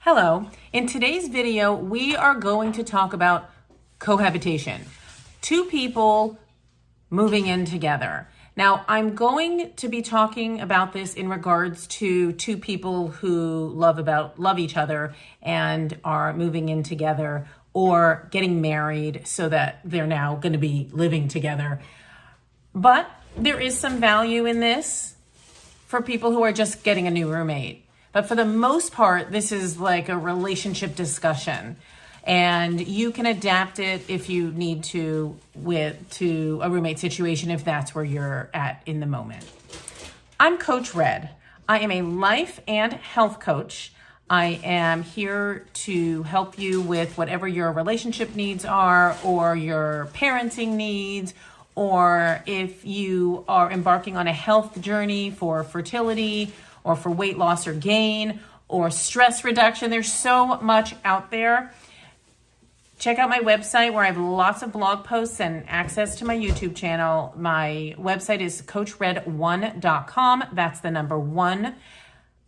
Hello. In today's video, we are going to talk about cohabitation. Two people moving in together. Now, I'm going to be talking about this in regards to two people who love each other and are moving in together or getting married so that they're now going to be living together. But there is some value in this for people who are just getting a new roommate. But for the most part, this is like a relationship discussion, and you can adapt it if you need to a roommate situation if that's where you're at in the moment. I'm Coach Red. I am a life and health coach. I am here to help you with whatever your relationship needs are, or your parenting needs, or if you are embarking on a health journey for fertility, or for weight loss or gain, or stress reduction. There's so much out there. Check out my website where I have lots of blog posts and access to my YouTube channel. My website is coachred1.com. That's the number 1.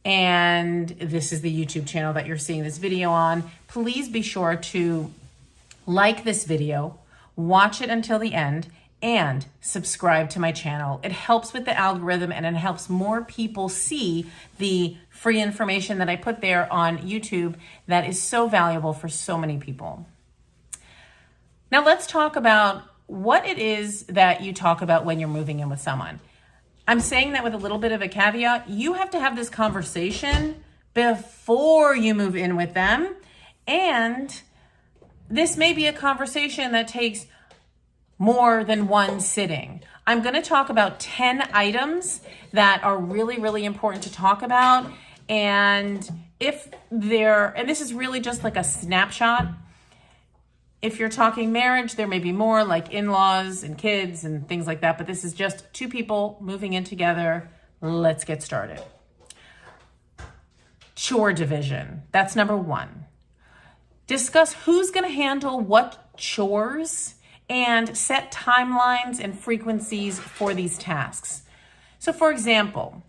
And this is the YouTube channel that you're seeing this video on. Please be sure to like this video, watch it until the end, and subscribe to my channel. It helps with the algorithm, and it helps more people see the free information that I put there on YouTube that is so valuable for so many people. Now let's talk about what it is that you talk about when you're moving in with someone. I'm saying that with a little bit of a caveat. You have to have this conversation before you move in with them, and this may be a conversation that takes more than one sitting. I'm going to talk about 10 items that are really, really important to talk about. And this is really just like a snapshot. If you're talking marriage, there may be more like in-laws and kids and things like that, but this is just two people moving in together. Let's get started. Chore division. That's number 1. Discuss who's going to handle what chores and set timelines and frequencies for these tasks. So for example,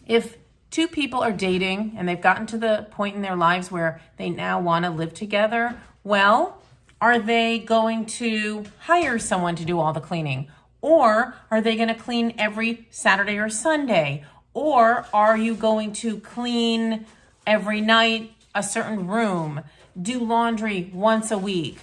if two people are dating and they've gotten to the point in their lives where they now want to live together, well, are they going to hire someone to do all the cleaning? Or are they going to clean every Saturday or Sunday? Or are you going to clean every night a certain room, do laundry once a week?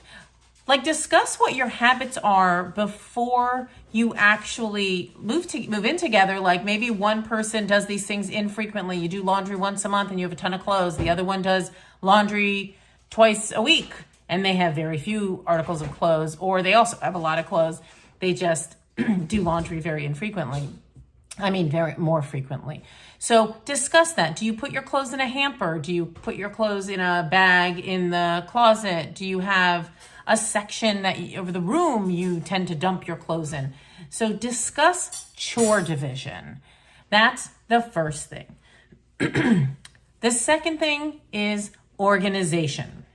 Like, discuss what your habits are before you actually move in together. Like, maybe one person does these things infrequently. You do laundry once a month and you have a ton of clothes. The other one does laundry twice a week and they have very few articles of clothes, or they also have a lot of clothes. They just do laundry very infrequently. More frequently. So discuss that. Do you put your clothes in a hamper? Do you put your clothes in a bag in the closet? Do you have a section over the room you tend to dump your clothes in? So discuss chore division. That's the first thing. The second thing is organization.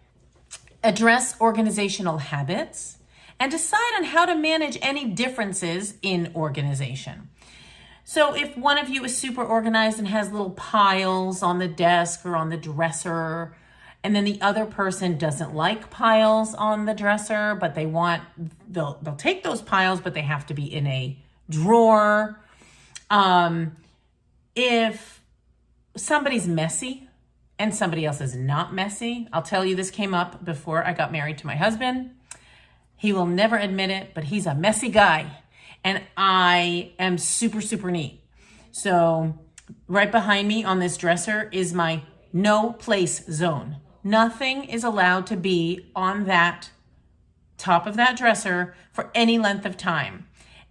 Address organizational habits and decide on how to manage any differences in organization. So if one of you is super organized and has little piles on the desk or on the dresser, and then the other person doesn't like piles on the dresser, but they'll take those piles, but they have to be in a drawer. If somebody's messy and somebody else is not messy, I'll tell you, this came up before I got married to my husband. He will never admit it, but he's a messy guy. And I am super, super neat. So right behind me on this dresser is my no place zone. Nothing is allowed to be on that top of that dresser for any length of time.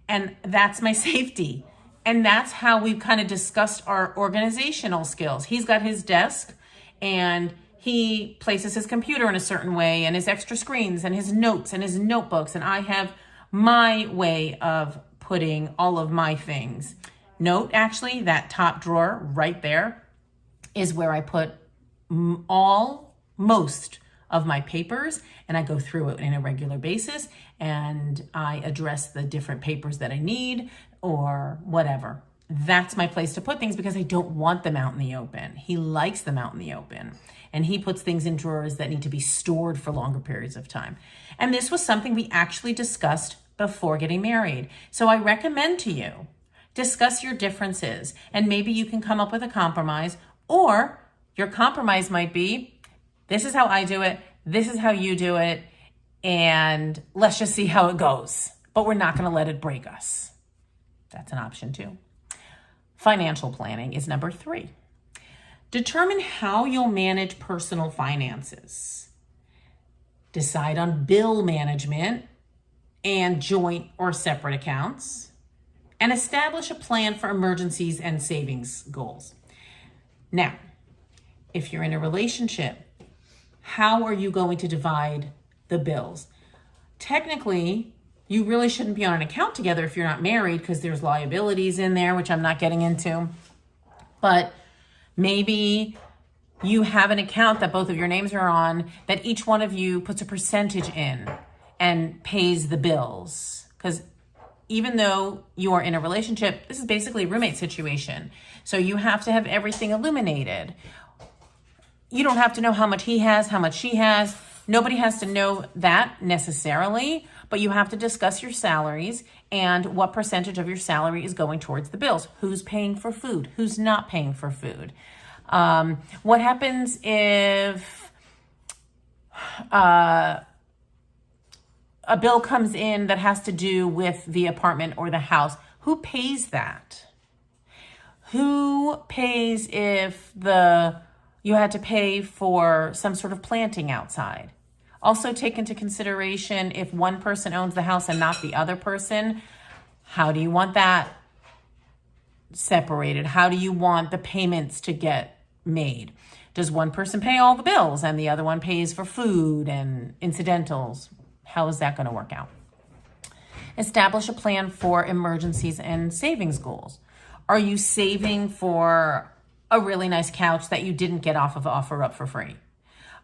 And that's my safety. And that's how we've kind of discussed our organizational skills. He's got his desk and he places his computer in a certain way and his extra screens and his notes and his notebooks. And I have my way of putting all of my things. Note, actually, that top drawer right there is where I put most of my papers, and I go through it on a regular basis, and I address the different papers that I need or whatever. that's my place to put things because I don't want them out in the open. He likes them out in the open. And he puts things in drawers that need to be stored for longer periods of time. And this was something we actually discussed before getting married. So I recommend to you, discuss your differences, and maybe you can come up with a compromise, or your compromise might be, this is how I do it, this is how you do it, and let's just see how it goes. But we're not going to let it break us. That's an option too. Financial planning is number 3. Determine how you'll manage personal finances. Decide on bill management and joint or separate accounts, and establish a plan for emergencies and savings goals. Now, if you're in a relationship, how are you going to divide the bills? Technically, you really shouldn't be on an account together if you're not married because there's liabilities in there, which I'm not getting into. But maybe you have an account that both of your names are on that each one of you puts a percentage in and pays the bills. Because even though you are in a relationship, this is basically a roommate situation. So you have to have everything illuminated. You don't have to know how much he has, how much she has. Nobody has to know that necessarily, but you have to discuss your salaries and what percentage of your salary is going towards the bills. Who's paying for food? Who's not paying for food? What happens if a bill comes in that has to do with the apartment or the house? Who pays that? Who pays if you had to pay for some sort of planting outside? Also take into consideration if one person owns the house and not the other person, how do you want that separated? How do you want the payments to get made? Does one person pay all the bills and the other one pays for food and incidentals? How is that going to work out? Establish a plan for emergencies and savings goals. Are you saving for a really nice couch that you didn't get off of OfferUp for free?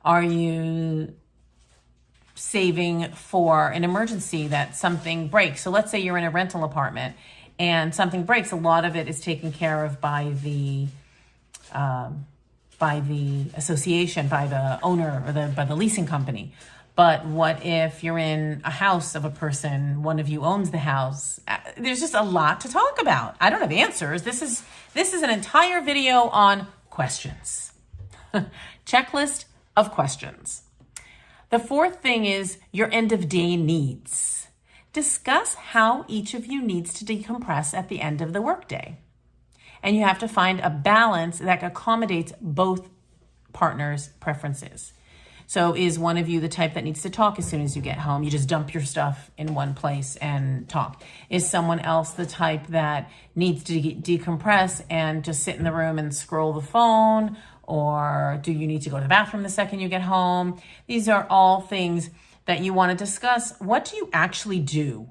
Are you saving for an emergency that something breaks? So let's say you're in a rental apartment and something breaks. A lot of it is taken care of by the association, by the owner, or by the leasing company. But what if you're in a house of a person, one of you owns the house? There's just a lot to talk about. I don't have answers. This is an entire video on questions. Checklist of questions. The 4th thing is your end of day needs. Discuss how each of you needs to decompress at the end of the workday. And you have to find a balance that accommodates both partners' preferences. So is one of you the type that needs to talk as soon as you get home? You just dump your stuff in one place and talk. Is someone else the type that needs to decompress and just sit in the room and scroll the phone? Or do you need to go to the bathroom the second you get home? These are all things that you want to discuss. What do you actually do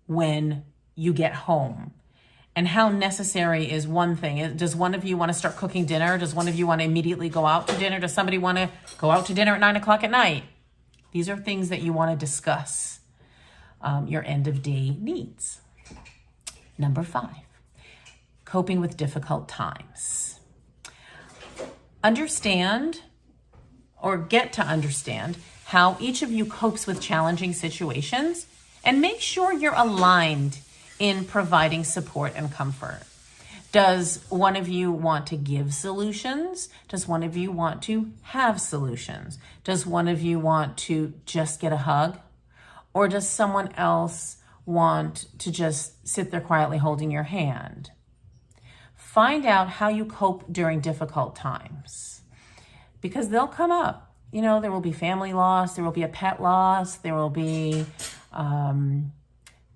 when you get home? And how necessary is one thing? Does one of you want to start cooking dinner? Does one of you want to immediately go out to dinner? Does somebody want to go out to dinner at 9 o'clock at night? These are things that you want to discuss. Your end of day needs. Number 5, coping with difficult times. Understand or get to understand how each of you copes with challenging situations, and make sure you're aligned in providing support and comfort. Does one of you want to give solutions? Does one of you want to have solutions? Does one of you want to just get a hug? Or does someone else want to just sit there quietly holding your hand? Find out how you cope during difficult times, because they'll come up. You know, there will be family loss, there will be a pet loss, there will be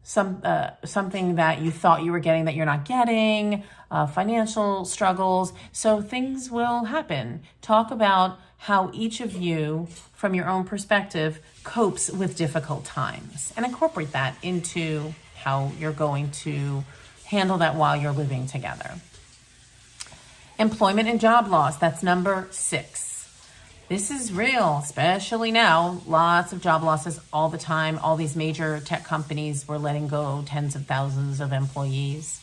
something that you thought you were getting that you're not getting, financial struggles. So things will happen. Talk about how each of you, from your own perspective, copes with difficult times, and incorporate that into how you're going to handle that while you're living together. Employment and job loss, that's number 6. This is real, especially now. Lots of job losses all the time. All these major tech companies were letting go tens of thousands of employees.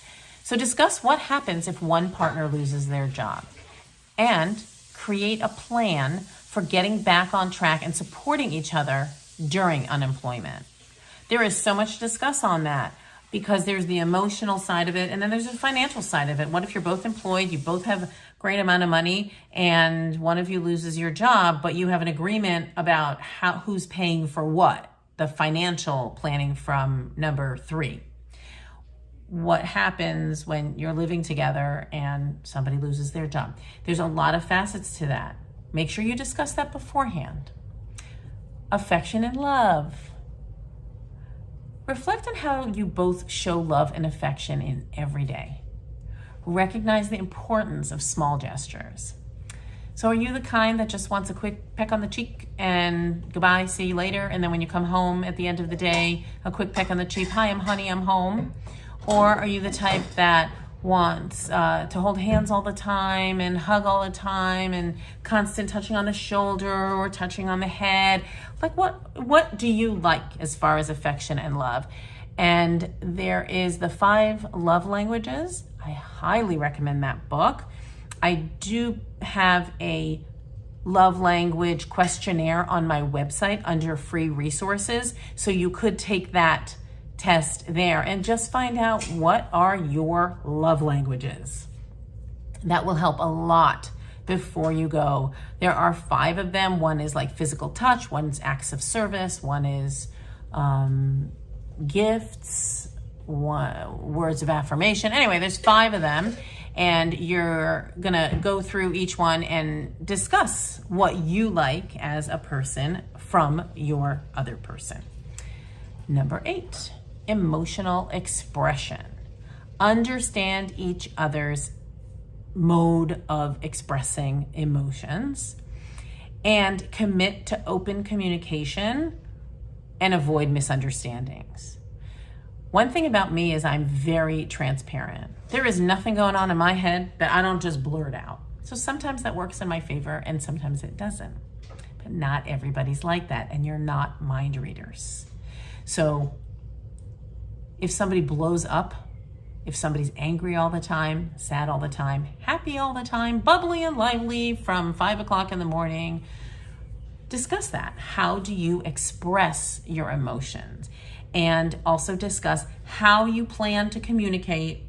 So discuss what happens if one partner loses their job, and create a plan for getting back on track and supporting each other during unemployment. There is so much to discuss on that, because there's the emotional side of it, and then there's the financial side of it. What if you're both employed, you both have a great amount of money, and one of you loses your job, but you have an agreement about who's paying for what? The financial planning from number 3. What happens when you're living together and somebody loses their job? There's a lot of facets to that. Make sure you discuss that beforehand. Affection and love. Reflect on how you both show love and affection in every day. Recognize the importance of small gestures. So are you the kind that just wants a quick peck on the cheek and goodbye, see you later, and then when you come home at the end of the day, a quick peck on the cheek, hi, honey, I'm home? Or are you the type that wants to hold hands all the time and hug all the time and constant touching on the shoulder or touching on the head? Like what do you like as far as affection and love? And there is the 5 love languages. I highly recommend that book. I do have a love language questionnaire on my website under free resources, so you could take that test there and just find out what are your love languages. That will help a lot before you go. There are 5 of them. One is like physical touch, one's acts of service, one is gifts, words of affirmation. Anyway, there's 5 of them, and you're gonna go through each one and discuss what you like as a person from your other person. Number 8. Emotional expression. Understand each other's mode of expressing emotions and commit to open communication and avoid misunderstandings. One thing about me is I'm very transparent. There is nothing going on in my head that I don't just blurt out. So sometimes that works in my favor and sometimes it doesn't. But not everybody's like that, and you're not mind readers. So if somebody blows up, if somebody's angry all the time, sad all the time, happy all the time, bubbly and lively from 5 o'clock in the morning, discuss that. How do you express your emotions? And also discuss how you plan to communicate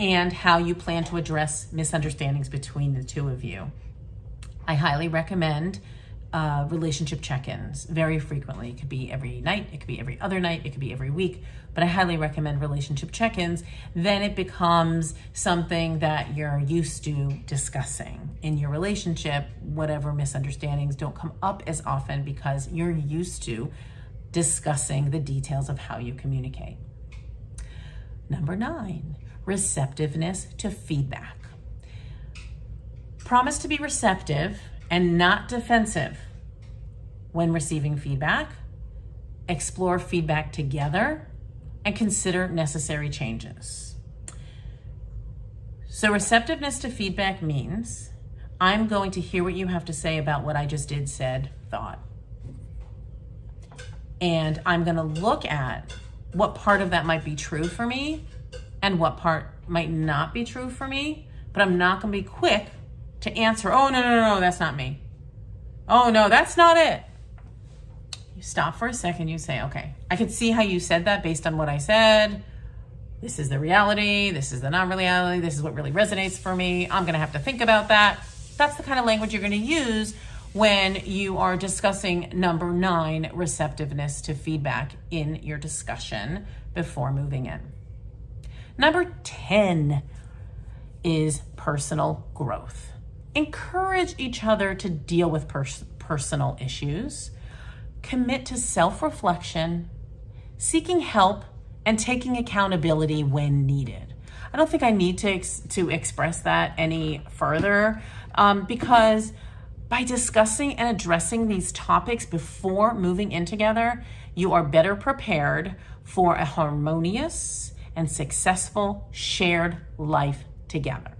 and how you plan to address misunderstandings between the two of you. I highly recommend relationship check-ins very frequently. It could be every night, it could be every other night, it could be every week, but I highly recommend relationship check-ins. Then it becomes something that you're used to discussing in your relationship. Whatever misunderstandings don't come up as often because you're used to discussing the details of how you communicate. Number 9, receptiveness to feedback. Promise to be receptive and not defensive when receiving feedback. Explore feedback together and consider necessary changes. So receptiveness to feedback means I'm going to hear what you have to say about what I just did, said, thought. And I'm going to look at what part of that might be true for me and what part might not be true for me, but I'm not going to be quick to answer, oh, no, that's not me. Oh, no, that's not it. You stop for a second, you say, okay, I can see how you said that based on what I said. This is the reality. This is the non-reality. This is what really resonates for me. I'm going to have to think about that. That's the kind of language you're going to use when you are discussing number 9, receptiveness to feedback in your discussion before moving in. Number 10 is personal growth. Encourage each other to deal with personal issues. Commit to self-reflection, seeking help, and taking accountability when needed. I don't think I need to express that any further because by discussing and addressing these topics before moving in together, you are better prepared for a harmonious and successful shared life together.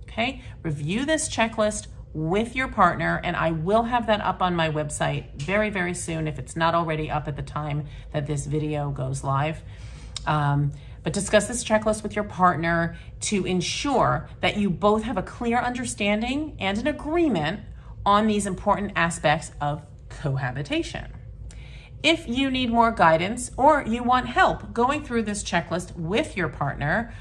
Okay, review this checklist with your partner, and I will have that up on my website very, very soon if it's not already up at the time that this video goes live. But discuss this checklist with your partner to ensure that you both have a clear understanding and an agreement on these important aspects of cohabitation. If you need more guidance or you want help going through this checklist with your partner,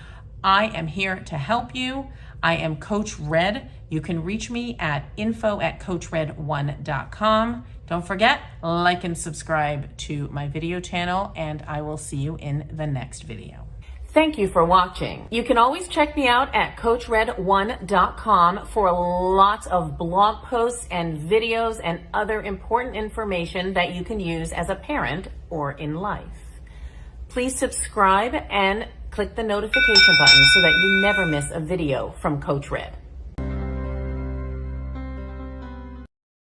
I am here to help you. I am Coach Red. You can reach me at info@coachred1.com. Don't forget, like and subscribe to my video channel, and I will see you in the next video. Thank you for watching. You can always check me out at coachred1.com for lots of blog posts and videos and other important information that you can use as a parent or in life. Please subscribe and click the notification button so that you never miss a video from Coach Red.